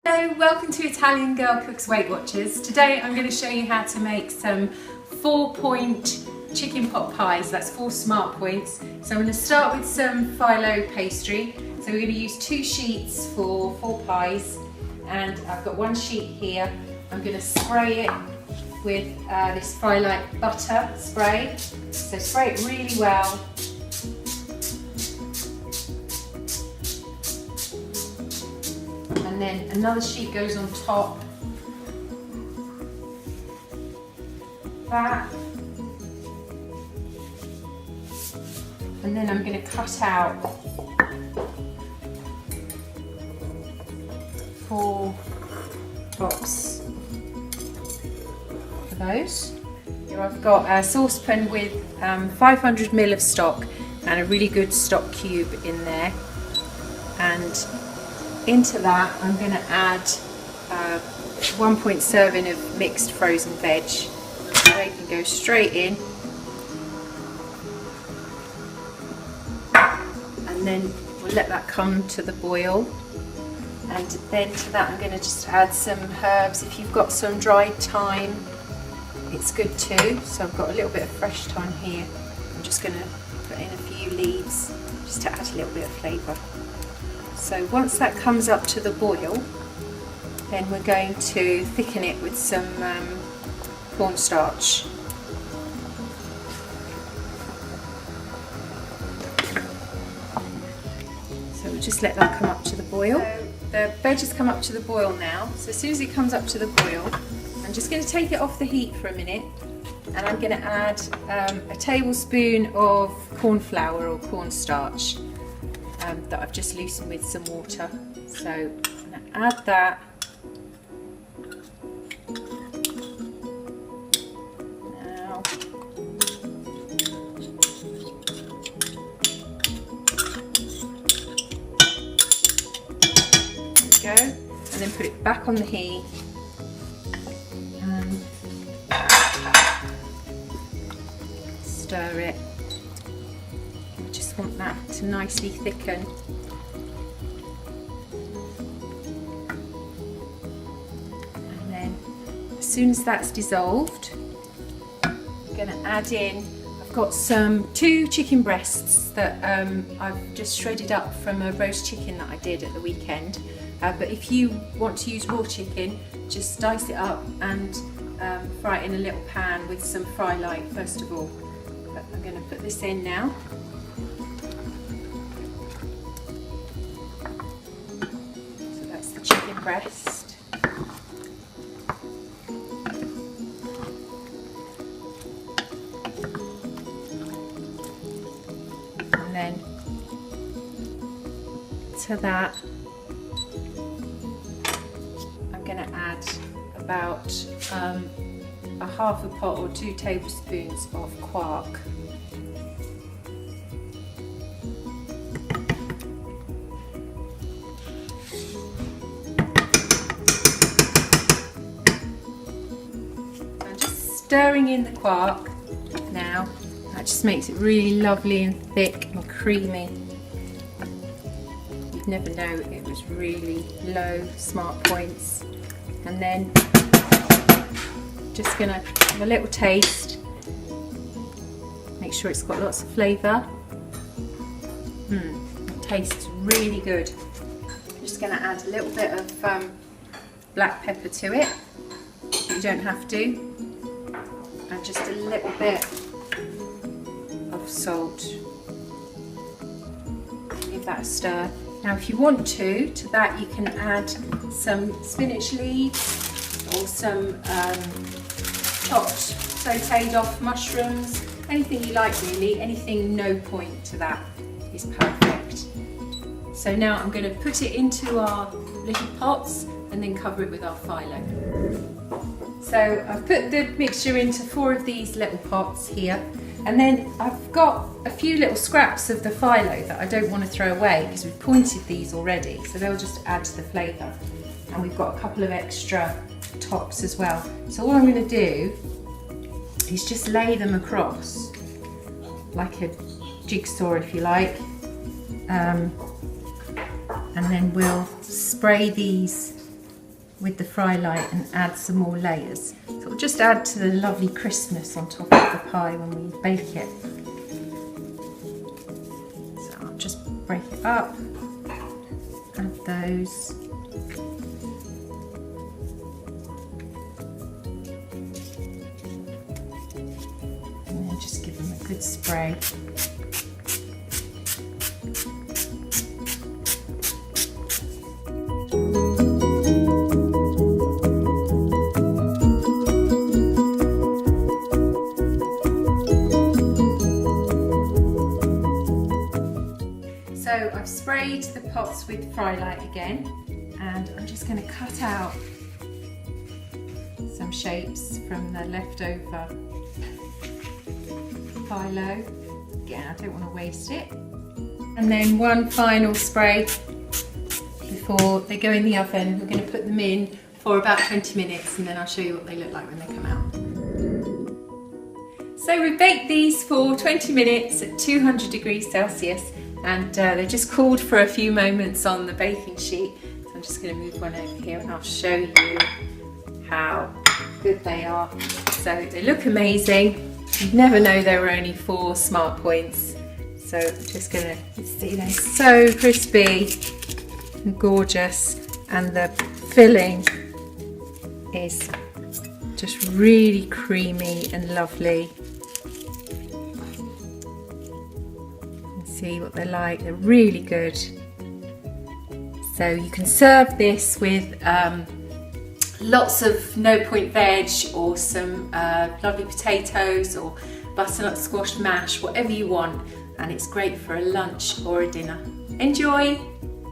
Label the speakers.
Speaker 1: Hello, welcome to Italian Girl Cooks Weightwatchers. Today I'm going to show you how to make some 4-point chicken pot pies. That's 4 smart points. So I'm going to start with some phyllo pastry. So we're going to use 2 sheets for 4 pies, and I've got 1 sheet here. I'm going to spray it with this Frylight butter spray. So spray it really well. And then another sheet goes on top. That. And then I'm going to cut out 4 blocks for those. Here I've got a saucepan with 500 ml of stock and a really good stock cube in there. And into that I'm going to add 1 point serving of mixed frozen veg. So they can go straight in. And then we'll let that come to the boil. And then to that I'm going to just add some herbs. If you've got some dried thyme, it's good too. So I've got a little bit of fresh thyme here. I'm just going to put in a few leaves just to add a little bit of flavour. So once that comes up to the boil, then we're going to thicken it with some cornstarch. So we'll just let that come up to the boil. So the veg has come up to the boil now. So as soon as it comes up to the boil, I'm just going to take it off the heat for a minute, and I'm going to add a tablespoon of corn flour or cornstarch. That I've just loosened with some water. So I'm going to add that. Now, there we go. And then put it back on the heat. And stir it. Want that to nicely thicken. And then as soon as that's dissolved, I'm going to add in, I've got 2 chicken breasts that I've just shredded up from a roast chicken that I did at the weekend. But if you want to use raw chicken, just dice it up and fry it in a little pan with some Frylight first of all. But I'm going to put this in now. Chicken breast. And then to that I'm going to add about a half a pot or 2 tablespoons of quark. Stirring in the quark now, that just makes it really lovely and thick and creamy. You'd never know it was really low smart points. And then just gonna have a little taste, make sure it's got lots of flavour. It tastes really good. I'm just gonna add a little bit of black pepper to it. You don't have to. And just a little bit of salt. Give that a stir. Now if you want to that you can add some spinach leaves or some chopped, sautéed off mushrooms, anything you like really, anything no point to that is perfect. So now I'm going to put it into our little pots and then cover it with our phyllo. So I've put the mixture into 4 of these little pots here, and then I've got a few little scraps of the phyllo that I don't want to throw away because we've pointed these already, so they'll just add to the flavour. And we've got a couple of extra tops as well. So all I'm going to do is just lay them across like a jigsaw if you like, and then we'll spray these with the fry light and add some more layers. So it'll just add to the lovely crispness on top of the pie when we bake it. So I'll just break it up, add those. And then just give them a good spray. So I've sprayed the pots with fry light again, and I'm just going to cut out some shapes from the leftover phyllo. Again, I don't want to waste it. And then one final spray before they go in the oven. We're going to put them in for about 20 minutes and then I'll show you what they look like when they come out. So we baked these for 20 minutes at 200 degrees Celsius, and they just cooled for a few moments on the baking sheet. So I'm just going to move one over here and I'll show you how good they are. So they look amazing. You'd never know there were only 4 smart points. So I'm just going to see, they're so crispy and gorgeous, and the filling is just really creamy and lovely. See what they're like, they're really good. So you can serve this with lots of no-point veg or some lovely potatoes or butternut squash mash, whatever you want, and it's great for a lunch or a dinner. Enjoy!